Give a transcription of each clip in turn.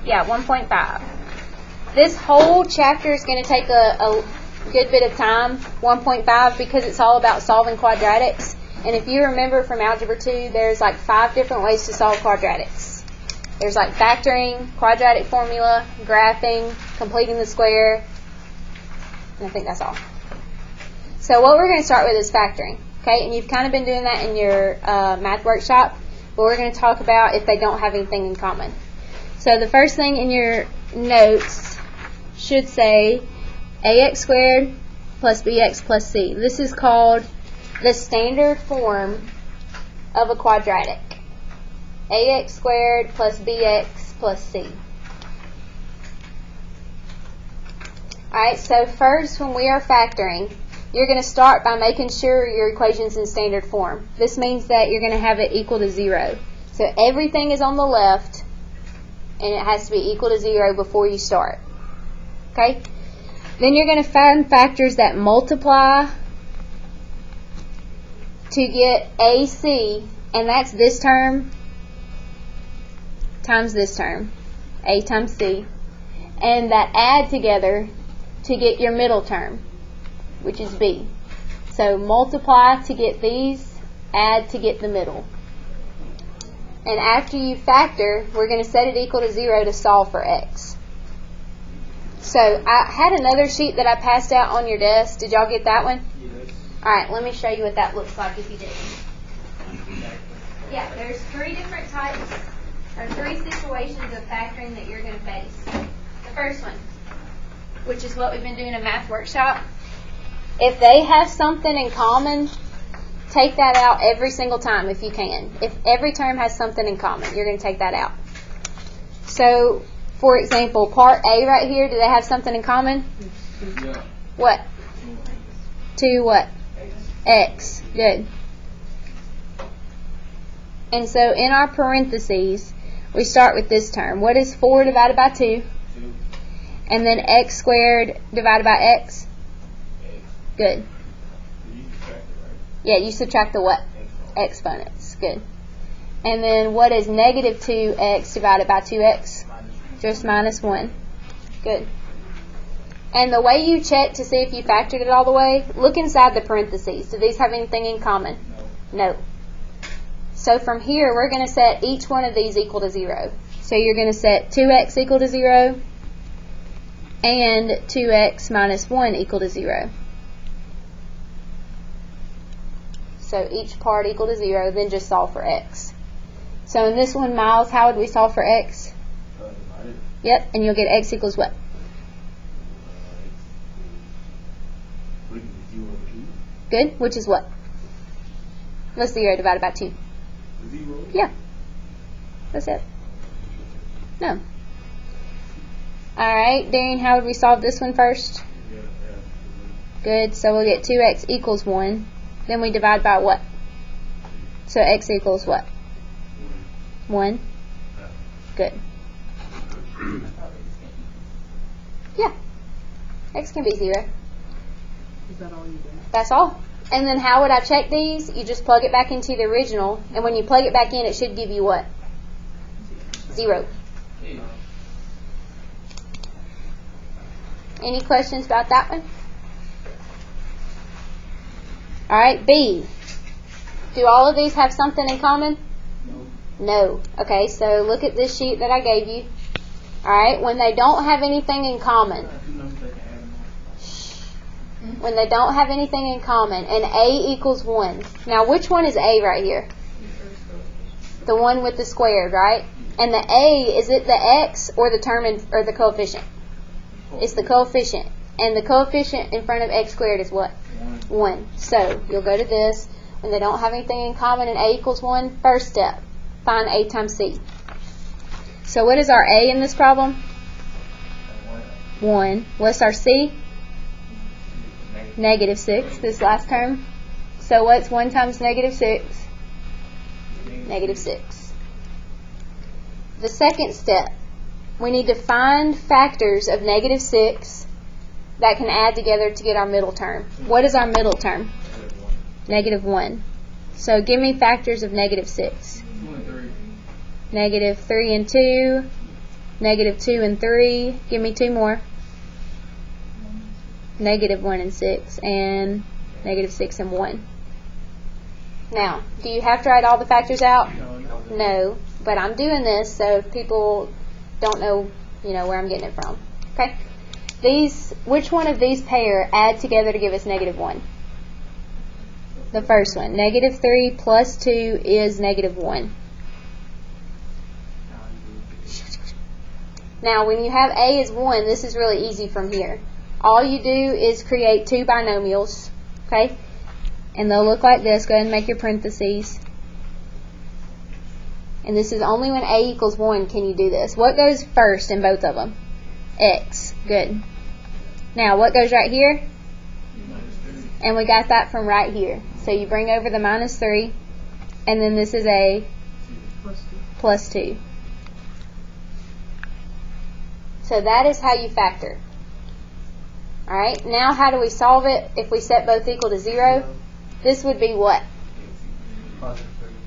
Yeah, 1.5. This whole chapter is going to take a good bit of time, 1.5, because it's all about solving quadratics. And if you remember from Algebra 2, there's like 5 different ways to solve quadratics. There's like factoring, quadratic formula, graphing, completing the square, and I think that's all. So what we're going to start with is factoring. Okay, and you've kind of been doing that in your math workshop, but we're going to talk about if they don't have anything in common. So the first thing in your notes should say ax squared plus bx plus c. This is called the standard form of a quadratic. Ax squared plus bx plus c. Alright, so first when we are factoring, you're going to start by making sure your equation's in standard form. This means that you're going to have it equal to 0. So everything is on the left, and it has to be equal to 0 before you start. Okay? Then you're going to find factors that multiply to get AC, and that's this term times this term, A times C, and that add together to get your middle term, which is B. So multiply to get these, add to get the middle. And after you factor, we're going to set it equal to 0 to solve for x. So I had another sheet that I passed out on your desk. Did y'all get that one? Yes. Alright, let me show you what that looks like if you didn't. Yeah, there's 3 different types, or 3 situations of factoring that you're going to face. The first one, which is what we've been doing in math workshop. If they have something in common, take that out every single time if you can. If every term has something in common, you're going to take that out. So, for example, part A right here, do they have something in common? Yeah. What? 2 what? X. Good. And so in our parentheses, we start with this term. What is 4 divided by 2? 2. And then x squared divided by x? Good. You subtract it, right? Yeah, you subtract the what? Exponents. Good. And then what is negative 2x divided by 2x? Just minus 1. Good. And the way you check to see if you factored it all the way, look inside the parentheses. Do these have anything in common? No. So from here, we're going to set each one of these equal to 0. So you're going to set 2x equal to 0 and 2x minus 1 equal to 0. So each part equal to 0, then just solve for x. So in this one, Miles, how would we solve for x? Yep, and you'll get x equals what? Good, which is what? What's 0 divided by 2? 0? Yeah. That's it. No. Alright, Darian, how would we solve this one first? Good, so we'll get 2x equals 1. Then we divide by what? So x equals what? 1. Good. Yeah. X can be 0. Is that all you do? That's all. And then how would I check these? You just plug it back into the original, and when you plug it back in, it should give you what? 0. Any questions about that one? Alright, B. Do all of these have something in common? No. Okay, so look at this sheet that I gave you. Alright, when they don't have anything in common, when they don't have anything in common, and A equals 1. Now, which one is A right here? The one with the squared, right? And the A, is it the x or the term or the coefficient? It's the coefficient. And the coefficient in front of x squared is what? 1. So, you'll go to this. When they don't have anything in common and A equals 1, first step, find A times C. So, what is our A in this problem? 1. What's our C? Negative 6, this last term. So what's 1 times negative 6? Negative 6. The second step, we need to find factors of negative 6 that can add together to get our middle term. What is our middle term? Negative 1. So give me factors of negative 6. Negative 3 and 2, negative 2 and 3. Give me two more. Negative 1 and 6, and negative 6 and 1. Now, do you have to write all the factors out? No, but I'm doing this so if people don't know, where I'm getting it from. Okay? Which one of these pair add together to give us negative 1? The first one. Negative 3 plus 2 is negative 1. Now, when you have A as 1, this is really easy from here. All you do is create two binomials, okay? And they'll look like this. Go ahead and make your parentheses. And this is only when A equals 1 can you do this. What goes first in both of them? X. Good. Now, what goes right here? And we got that from right here. So you bring over the minus 3, and then this is a plus 2. So that is how you factor. Alright, now how do we solve it if we set both equal to 0? This would be what?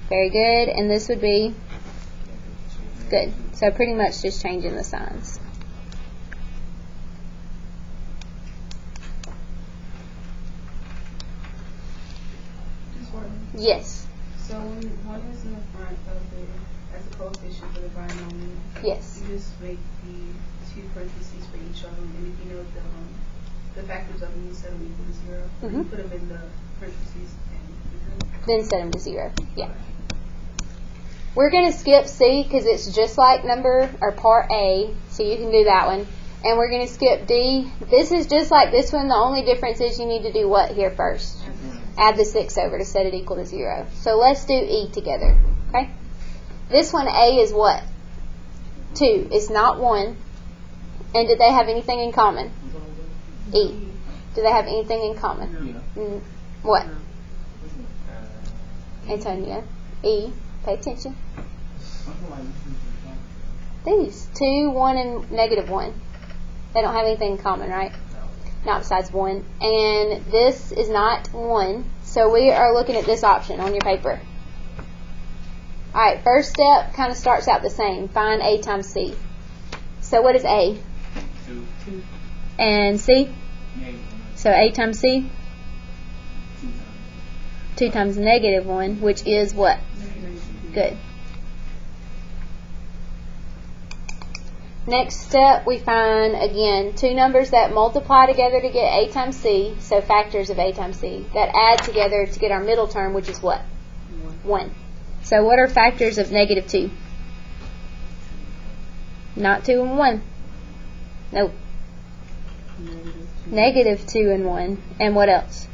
Very good, and this would be good. So pretty much just changing the signs. Yes. So when one is in the front of it as a coefficient for the binomial, Yes. you just make the two parentheses for each of them, and if you know the factors of them, you set them equal to 0. You put them in the parentheses and Then set them to 0. Yeah. We're going to skip C because it's just like part A, so you can do that one. And we're going to skip D. This is just like this one. The only difference is you need to do what here first? Add the 6 over to set it equal to 0. So let's do E together. Okay? This one, A, is what? 2. It's not 1. And did they have anything in common? E. Do they have anything in common? What? Antonio. E. Pay attention. These. 2, 1, and negative 1. They don't have anything in common, right? Not besides 1. And this is not 1. So we are looking at this option on your paper. Alright, first step kind of starts out the same. Find A times C. So what is A? 2. And C? Negative 1. So A times C? 2 times negative 1, which is what? Good. Next step, we find, again, two numbers that multiply together to get A times C, so factors of A times C, that add together to get our middle term, which is what? 1. So what are factors of negative 2? Not 2 and 1. Nope. Negative 2 and 1. And what else?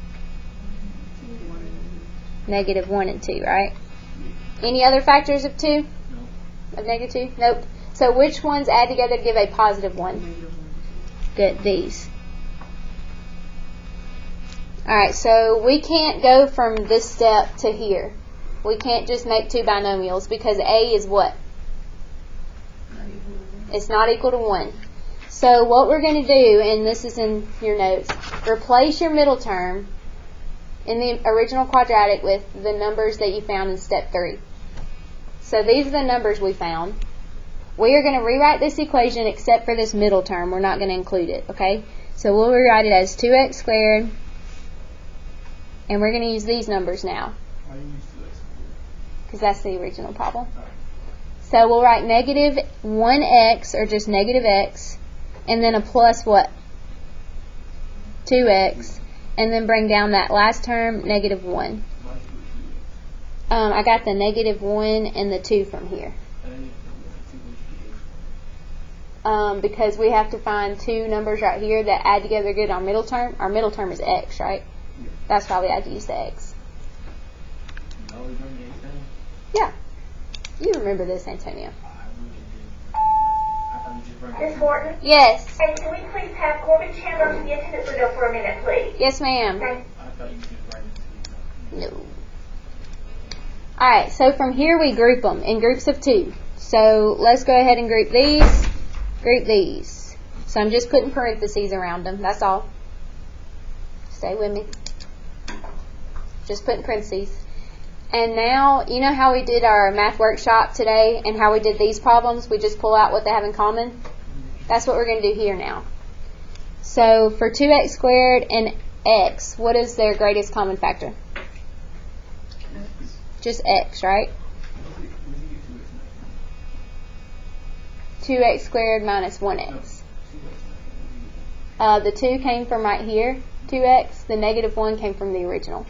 Negative 1 and 2, right? Any other factors of 2? No. Of negative 2? Nope. So which ones add together to give a positive 1? Good, these. Alright, so we can't go from this step to here. We can't just make two binomials because A is what? It's not equal to 1. So what we're going to do, and this is in your notes, replace your middle term in the original quadratic with the numbers that you found in step 3. So these are the numbers we found. We are going to rewrite this equation except for this middle term. We're not going to include it, okay? So we'll rewrite it as 2x squared, and we're going to use these numbers now Why do you use 2x? because that's the original problem. So we'll write negative 1x, or just negative x, and then a plus what? 2x, and then bring down that last term, negative 1. Why do you do 2x? I got the negative 1 and the 2 from here. Because we have to find two numbers right here that add together to get our middle term. Our middle term is x, right? Yeah. That's why we had to use the x. You always bring the 8 down? Yeah. You remember this, Antonio. I really did. I thought you just bring Miss Horton? Yes. And can we please have Corbin Chandler to the attendance window for a minute, please? Yes, ma'am. Thank I thought you just bring it to No. Alright, so from here we group them in groups of 2. So let's go ahead and group these. Group these. So I'm just putting parentheses around them. That's all. Stay with me. Just putting parentheses. And now, you know how we did our math workshop today and how we did these problems? We just pull out what they have in common. That's what we're going to do here now. So for 2x squared and x, what is their greatest common factor? Just x, right? 2x squared minus 1x. The 2 came from right here, 2x. The negative 1 came from the original.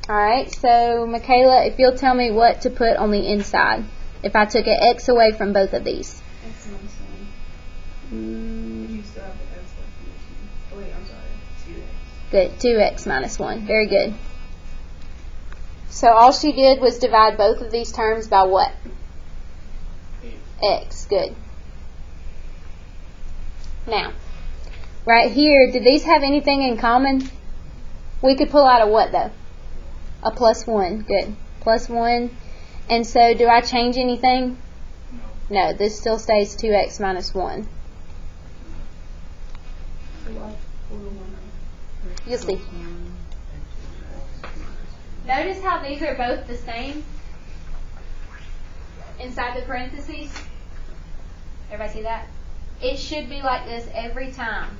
Alright, so Michaela, if you'll tell me what to put on the inside, if I took an x away from both of these. X minus 1. You still have the x left in the 2. Oh, wait, I'm sorry. 2x. Good, 2x minus 1. Very good. So all she did was divide both of these terms by what? X. Good. Now, right here, did these have anything in common? We could pull out a what, though? A plus 1. Good. Plus 1. And so, do I change anything? No, this still stays 2x minus 1. You'll see. Notice how these are both the same inside the parentheses? Everybody see that? It should be like this every time.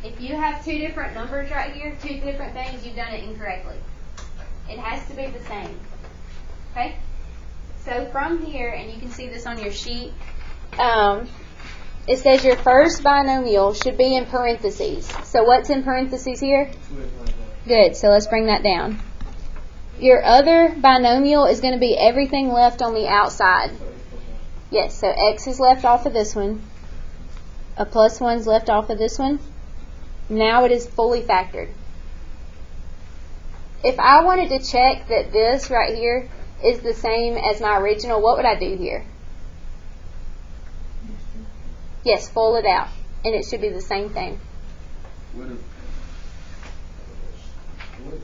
If you have two different numbers right here, two different things, you've done it incorrectly. It has to be the same. Okay? So from here, and you can see this on your sheet, it says your first binomial should be in parentheses. So what's in parentheses here? Good, so let's bring that down. Your other binomial is going to be everything left on the outside. Yes, so x is left off of this one. A plus 1's left off of this one. Now it is fully factored. If I wanted to check that this right here is the same as my original, what would I do here? Yes, fold it out. And it should be the same thing. What if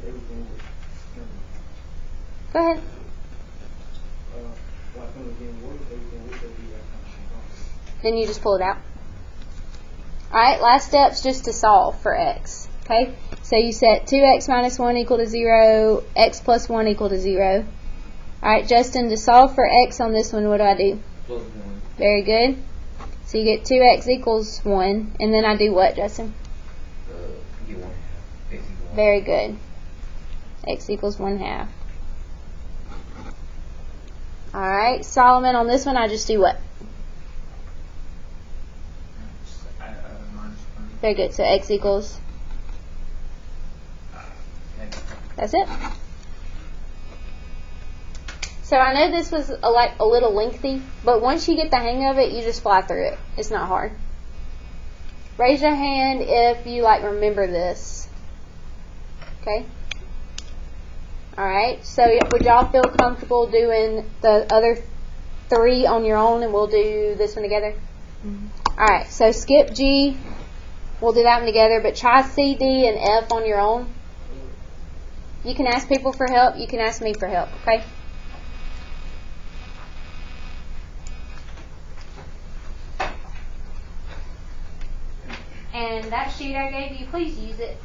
everything was Go ahead. what if everything was Then you just pull it out. Alright, last step's just to solve for x. Okay? So you set 2x minus 1 equal to 0, x plus 1 equal to 0. Alright, Justin, to solve for x on this one, what do I do? plus 1. Very good. So you get 2x equals 1. And then I do what, Justin? Get 1 half. X equals 1. Very good. X equals 1/2. Alright, Solomon, on this one, I just do what? Minus 1. Very good. So x equals, that's it. So I know this was a little lengthy, but once you get the hang of it, you just fly through it. It's not hard. Raise your hand if you remember this. Okay? Alright, so would y'all feel comfortable doing the other 3 on your own, and we'll do this one together? Alright, so skip G, we'll do that one together, but try C, D, and F on your own. You can ask people for help, you can ask me for help, okay? And that sheet I gave you, please use it.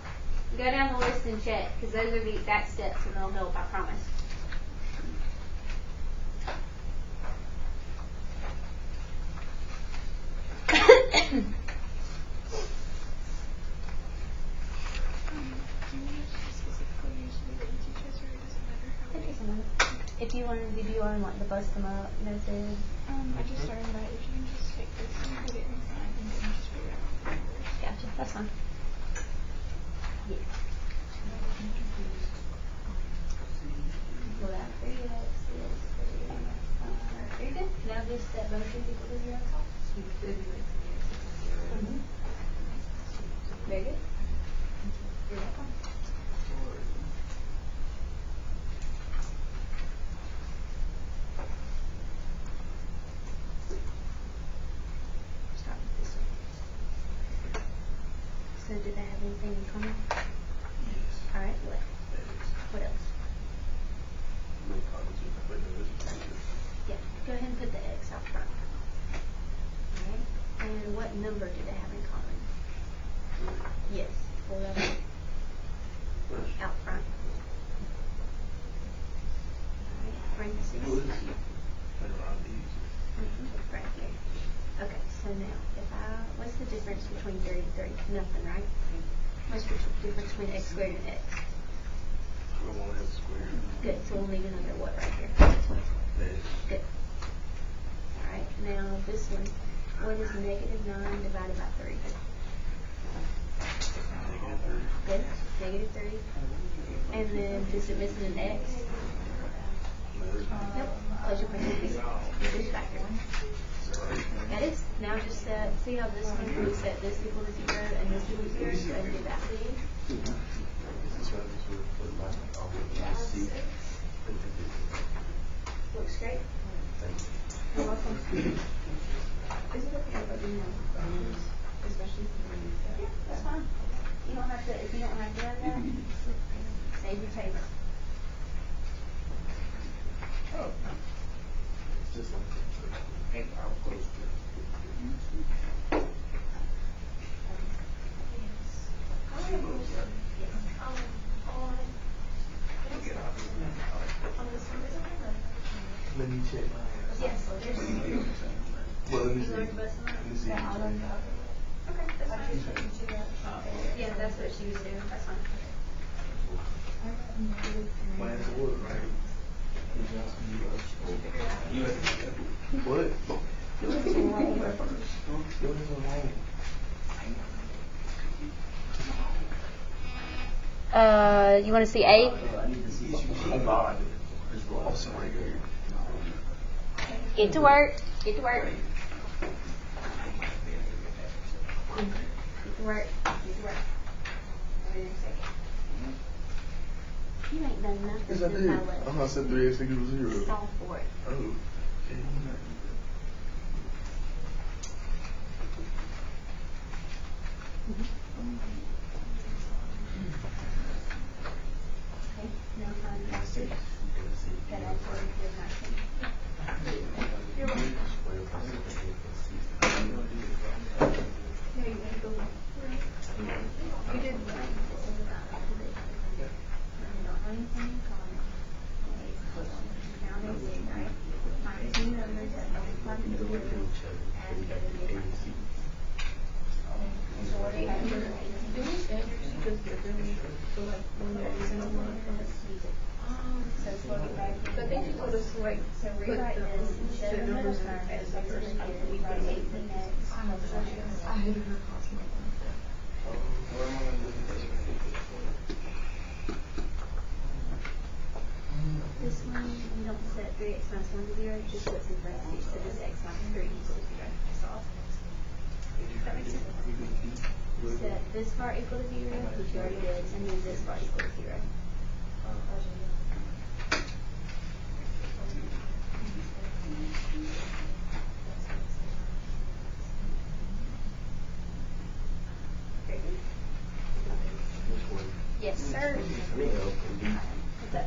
Go down the list and check, because those are the exact steps, and they'll help, I promise. If you want to do on the bust them up, notice. I just learned that if you can just take this and put it inside and then just figure out. Gotcha, that's fine. Yeah. Pull out 3x, very good. Now just set both things equal to 0. Very good. You're welcome. Start with this one. So do they have anything in common? Yes. Alright, what? What else? Yeah, go ahead and put the x out front. Alright, and what number do they have in common? Yes, pull that out front. Right here. Okay, so now, what's the difference between 30 and 30? Nothing, right? What's the difference between x squared and x? We won't have a square. Good, so we'll leave another what right here? Good. Alright, now this one, what is negative 9 divided by 3? Good, negative 3. And then, is it missing an x? Nope. Close your parentheses. Reduce factor. That is. Now just see how this one, we set this equal to 0 and this equal to 0, so and do that. Looks great. You're welcome. Is it okay if I do more? Especially for me. Yeah, that's fine. You don't have to, if you don't have to have that, save your paper. Oh. It's just like, hey, I'll close Let me check my ass. Yes, there's. Well, let me You see. learned the bus Let me see. Okay, that's fine. Yeah, that's what she was doing. That's fine. My answer was right. What? Your answer was wrong at first. Your answer was wrong. You want to see A? I need to see. Oh God. I'm sorry. Get to work. Get to work. Get to work. Get to work. Wait a second. You ain't done nothing Yes, I since did. I left. I said 3x equals 0. Solve for it. Oh. Okay. Okay, now find the answer. That answer is 19. You're welcome. Here, you may go. You did well. You don't have anything in common. Now they say, right? Find two numbers that multiply to 0 and get a difference. So what do you have here? Do we standards just differently? So like when they're using one, So plug it back in. I think you told us to like So put rewrite this, the instead of numbers middle term, as as the the first. first, we write 18x plus 1x. I hated her class. This one, you don't set 3x minus 1 to 0, just what's in parentheses. So this x minus 3 equals 0. Solve. That makes sense. Set this part equal to 0, which you already did, and then this part equal to 0. Very good. Yes, sir. What's up?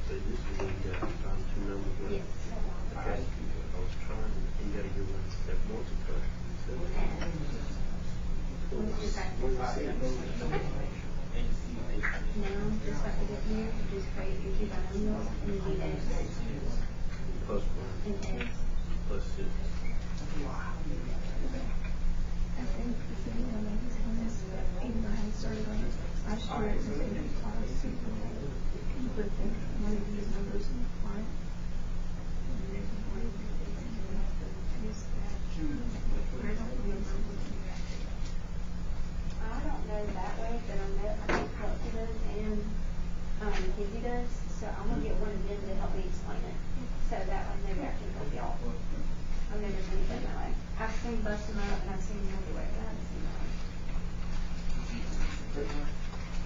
So this is when you got to find two numbers. Right? Yes. Okay. I was trying, you got to give one step more to cut. Now, just like we did here, you just create your two binomials and you do x Plus 1. and x. Plus 6. I don't know that way, but I know I think Kelsey does and Kizzy does, so I'm gonna get one of them to help me explain it. So that way maybe I can help y'all. I've never seen it done that way. I've seen bust them up and I've seen them everywhere, but I haven't seen that way.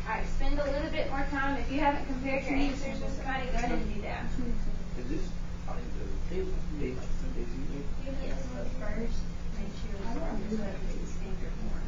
Alright, spend a little bit more time. If you haven't compared your answers with somebody, go ahead and do that. Is this table? Yes, but first, make sure it's the standard form.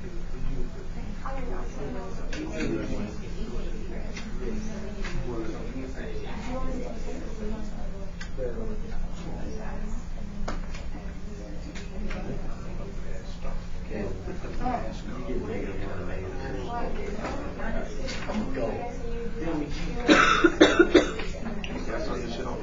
That's what this shit on.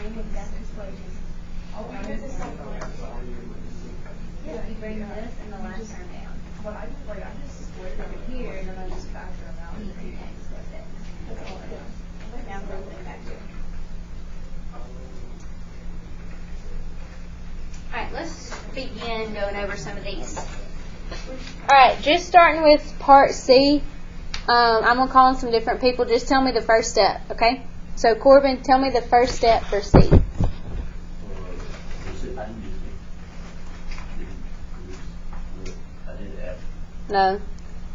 same exact equation. Yeah, you bring this and the last term down. But I just split it over here and then I just factor them out. And X plus X. That's all it is. Now bring it back here. Alright, let's begin going over some of these. Alright, just starting with part C. I'm going to call on some different people. Just tell me the first step, okay? So, Corbin, tell me the first step for C. No.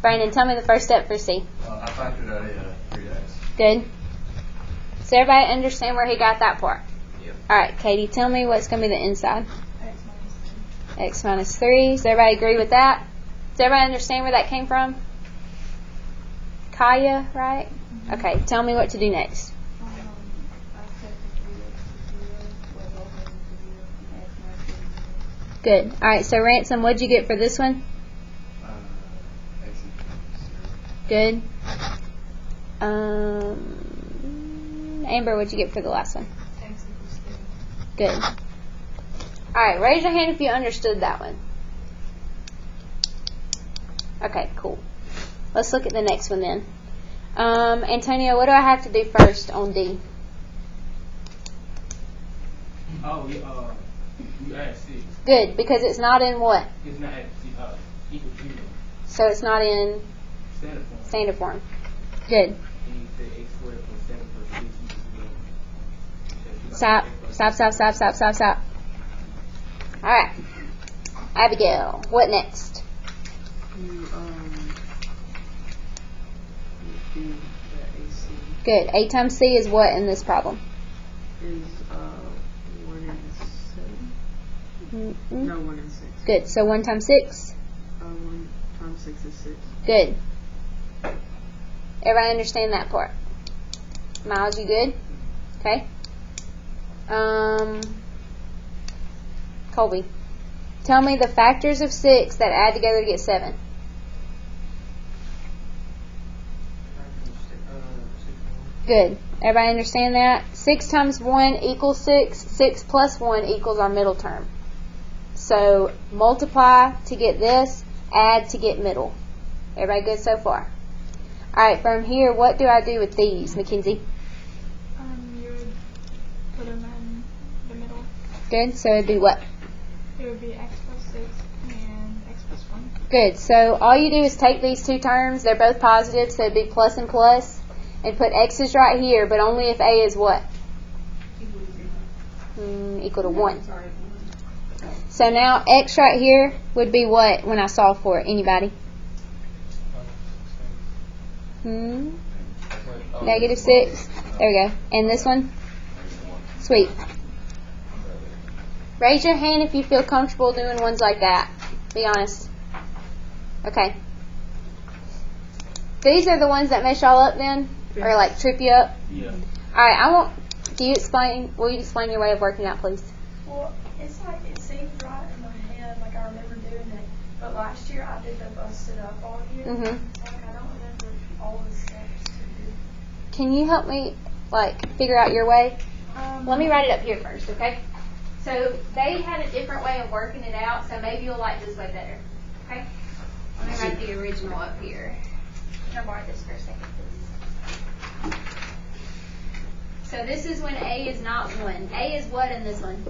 Brandon, tell me the first step for C. I factored out a 3x. Good. Does everybody understand where he got that part? Yep. Alright, Katie, tell me what's going to be the inside. X minus 3. X minus 3. Does everybody agree with that? Does everybody understand where that came from? Kaya, right? Okay, tell me what to do next. I set the 3x to 0, where both of them to 0, and X minus 3. Good. Alright, so Ransom, what'd you get for this one? X equals 0. Good. Amber, what'd you get for the last one? X equals 3. Good. Alright, raise your hand if you understood that one. Okay, cool. Let's look at the next one then. Antonio, what do I have to do first on D? Oh, you add 6. Good, because it's not in what? It's not at equal 0. So it's not in Standard form. standard form. Good. And you say x squared plus 7 plus 6 equals 0. Stop. Alright. Abigail, what next? You do the AC Good. A times C is what in this problem? is 1 and 7. Mm-mm. No, 1 and 6. Good. So 1 times 6? 1 times 6 is 6. Good. Everybody understand that part? Miles, you good? Okay. Colby, tell me the factors of 6 that add together to get 7. Good. Everybody understand that? 6 times 1 equals 6. 6 plus 1 equals our middle term. So multiply to get this, add to get middle. Everybody good so far? Alright, from here, what do I do with these, Mackenzie? You would put them in the middle. Good. So it'd be what? It would be x plus 6 and x plus 1. Good. So all you do is take these two terms. They're both positive, so it'd be plus and plus. And put x's right here, but only if a is what? Equal to 1. So now x right here would be what when I solve for it? Anybody? Negative 6. There we go. And this one? Sweet. Raise your hand if you feel comfortable doing ones like that. Be honest. Okay. These are the ones that mess y'all up then? Or like trip you up? Yeah. Alright, will you explain your way of working out, please? Well, it's like it seems right in my head, like I remember doing it. But last year I did the busted up all year. Mm-hmm. Like I don't remember all the steps to do. Can you help me, figure out your way? Let me write it up here first, okay? So they had a different way of working it out, so maybe you'll like this way better. Okay? Let me write the original up here. Can I borrow this for a second, please? So this is when A is not 1. A is what in this one?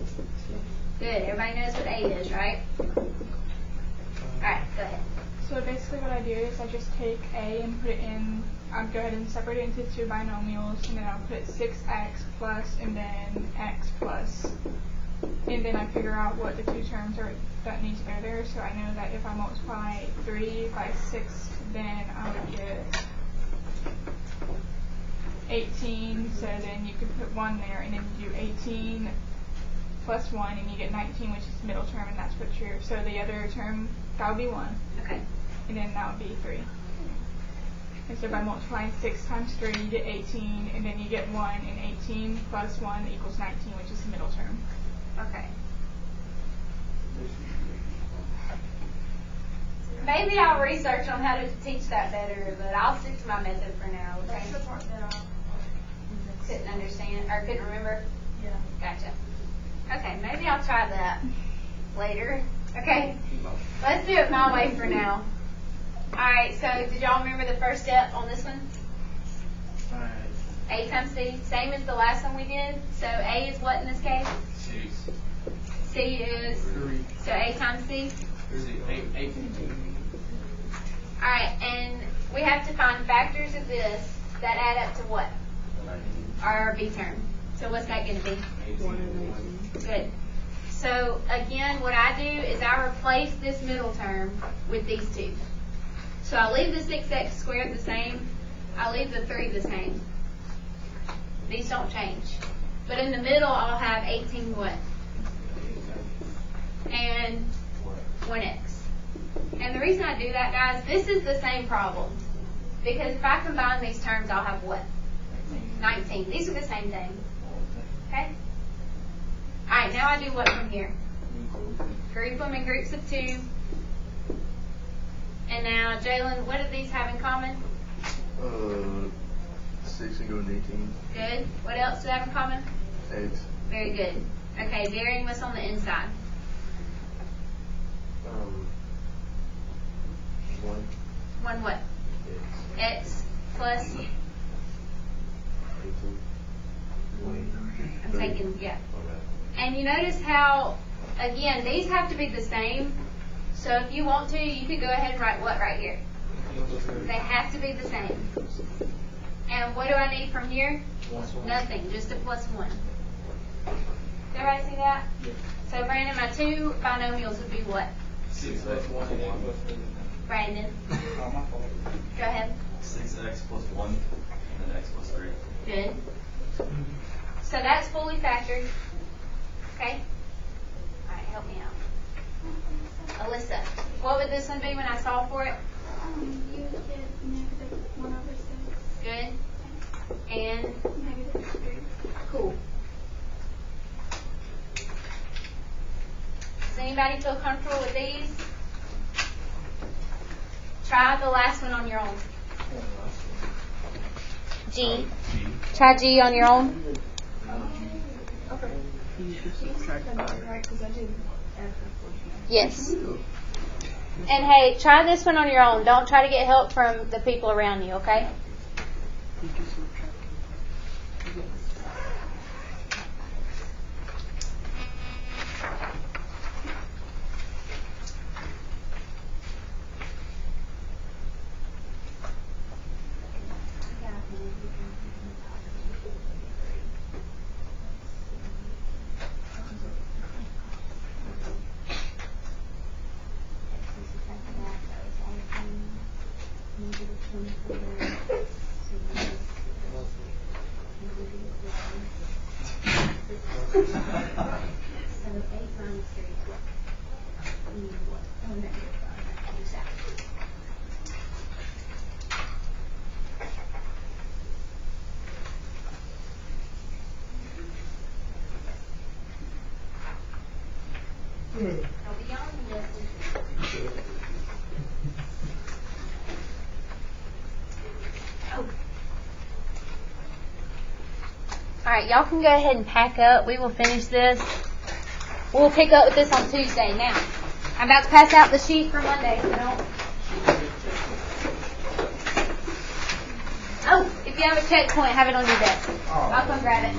Good. Everybody knows what A is, right? Alright, go ahead. So basically what I do is I just take A and put it in, I'll go ahead and separate it into two binomials, and then I'll put 6x plus and then x plus. And then I figure out what the two terms are that need to go there. So I know that if I multiply 3 by 6, then I would get 18. So then you could put 1 there, and then you do 18 plus 1, and you get 19, which is the middle term, and that's what your, so the other term, that would be 1. Okay. And then that would be 3. And so by multiplying 6 times 3, you get 18, and then you get 1, and 18 plus 1 equals 19, which is the middle term. Okay. Maybe I'll research on how to teach that better, but I'll stick to my method for now. Okay. That's the part that I Couldn't understand or couldn't remember. Yeah. Gotcha. Okay, maybe I'll try that later. Okay, let's do it my way for now. Alright, so did y'all remember the first step on this one? A times C, same as the last one we did. So A is what in this case? 6. C is, 3. so A times C. 8. Alright, and we have to find factors of this that add up to what? Our B term. So what's that going to be? 1 and 18. Good. So again, what I do is I replace this middle term with these two. So I leave the 6x squared the same. I leave the 3 the same. These don't change. But in the middle, I'll have 18 what? And 1x. And the reason I do that, guys, this is the same problem. Because if I combine these terms, I'll have what? 19. These are the same thing. Okay? Alright, now I do what from here? Group them in groups of 2. And now, Jalen, what do these have in common? 6 and go to 18. Good. What else do they have in common? X. Very good. Okay, varying what's on the inside. 1. 1 what? X plus, 18. I'm taking, yeah. And you notice how, again, these have to be the same. So if you want to, you could go ahead and write what right here? They have to be the same. And what do I need from here? Nothing, just a plus 1. Did everybody see that? So Brandon, my 2 binomials would be what? 6 plus 1 and 8 plus 3. Brandon, Oh, my fault. go ahead. 6x plus 1 and then x plus 3. Good. So that's fully factored. Okay? Alright, help me out. Alyssa, what would this one be when I solve for it? You would get negative 1 over 6. Good. And Negative 3. cool. Does anybody feel comfortable with these? Try the last one on your own. G. Try G on your own. Okay. You just subtract 5. Right, because I did add that Yes. And hey, try this one on your own. Don't try to get help from the people around you, okay? You just subtract 5. So 8 minus 3 is what? What? Oh, negative 5. Exactly. Don't be yawning, Leslie. Oh. Alright, y'all can go ahead and pack up. We will finish this. We'll pick up with this on Tuesday. Now, I'm about to pass out the sheet for Monday, so don't. Oh, if you have a checkpoint, have it on your desk. I'll come grab it.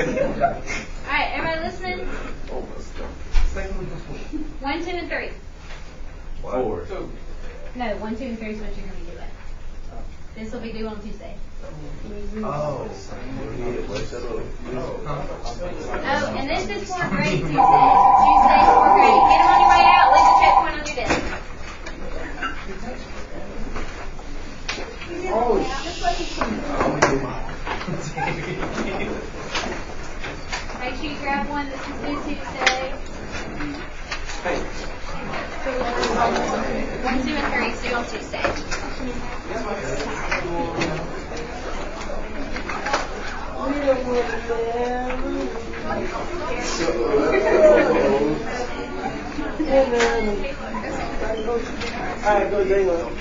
Alright, everybody listening? 1, 2, and 3. 4. No, 1, 2, and 3 is what you're going to be doing. This will be due on Tuesday. Oh, Oh, and this is for grade Tuesday. Tuesday's for grade. Get them on your way out. Leave the checkpoint on your desk. Make sure you grab one. This is due Tuesday. due on Tuesday. Alright, go J-Lo.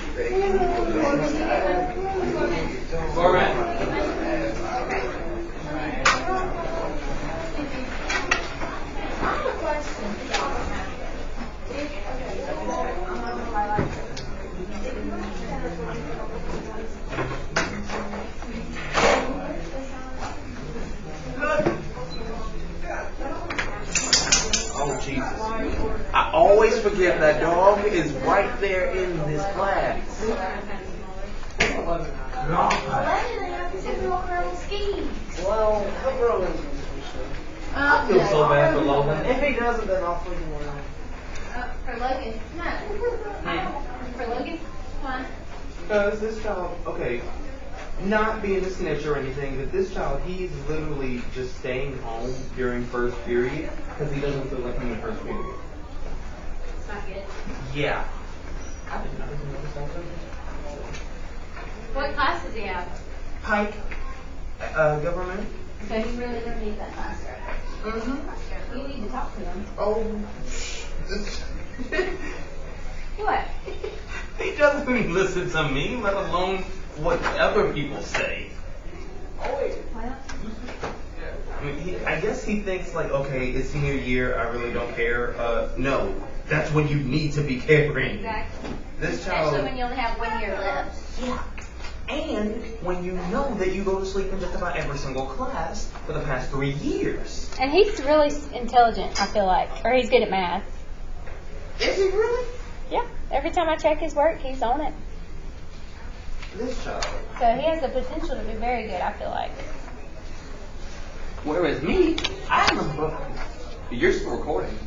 Oh, Jesus. I always forget that dog is right there in this class. Well, he'll grow into it. I feel so bad for Logan. If he doesn't, then I'll freaking win. For Logan, no. For Logan, why? Because this child, okay, not being a snitch or anything, but this child, he's literally just staying home during first period because he doesn't feel like he's in first period. It's not good. Yeah. I didn't notice that. What class does he have? Pike, government. So he really doesn't need that class, right? Mm-hmm. You need to talk to him. Oh. What? He doesn't even listen to me, let alone what other people say. Well, I mean, I guess he thinks like, okay, it's senior year, I really don't care. No, that's when you need to be caring. exactly. This child. Especially when you only have 1 year left. Yeah. And when you know that you go to sleep in just about every single class for the past 3 years. And he's really intelligent, I feel like. Or he's good at math. Is he really? Yeah. Every time I check his work, he's on it. This child. So he has the potential to be very good, I feel like. Whereas me, I'm a book. You're still recording.